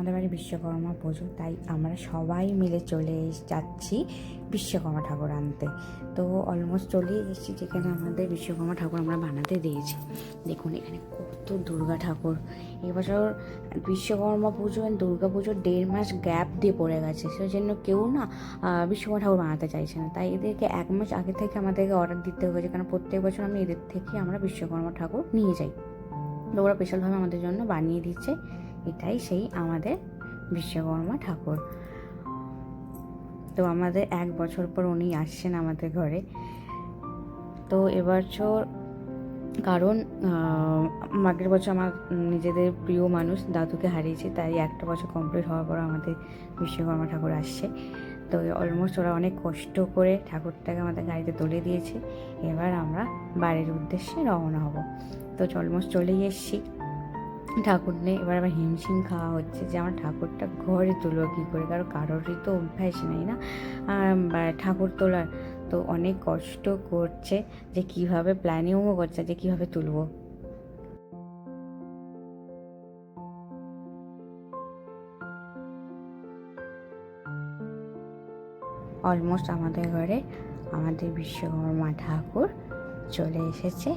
আমাদের বাড়ি বিশ্বকর্মা পুজো, তাই আমরা সবাই মিলে চলে যাচ্ছি বিশ্বকর্মা ঠাকুর আনতে। তো অলমোস্ট চলেই এসেছি যেখানে আমাদের বিশ্বকর্মা ঠাকুর আমরা বানাতে দিয়েছি। দেখুন এখানে কত দুর্গা ঠাকুর। এবছর বিশ্বকর্মা পুজো আর দুর্গা পুজোর 1.5 মাস গ্যাপ দিয়ে পড়ে গেছে, সেই জন্য কেউ না বিশ্বকর্মা ঠাকুর বানাতে চাইছে না। তাই এদেরকে 1 মাস আগে থেকে আমাদেরকে অর্ডার দিতে হয়েছে, কারণ প্রত্যেক বছর আমি এদের থেকে আমরা বিশ্বকর্মা ঠাকুর নিয়ে যাই। তো ওরা স্পেশালভাবে আমাদের জন্য বানিয়ে দিচ্ছে। এটাই সেই আমাদের বিশ্বকর্মা ঠাকুর। তো আমাদের 1 বছর পর উনি আসছেন আমাদের ঘরে। তো এবছর কারণ আগের বছর আমার নিজেদের প্রিয় মানুষ দাদুকে হারিয়েছি, তাই 1 বছর কমপ্লিট হওয়ার পর আমাদের বিশ্বকর্মা ঠাকুর আসছে। তো অলমোস্ট ওরা অনেক কষ্ট করে ঠাকুরটাকে আমাদের গাড়িতে তুলে দিয়েছে। এবার আমরা বাড়ির উদ্দেশ্যে রওনা হব। তো অলমোস্ট চলেই এসেছি ঠাকুর নিয়ে। এবার আবার হিমশিম খাওয়া হচ্ছে যে আমার ঠাকুরটা ঘরে তুলবো কী করে, কারণ কারোরই তো অভ্যাস নেই না ঠাকুর তোলার। তো অনেক কষ্ট করছে যে কীভাবে, প্ল্যানিংও করছে যে কীভাবে তুলবো। অলমোস্ট আমাদের ঘরে আমাদের বিশ্বকর্মা ঠাকুর চলে এসেছে।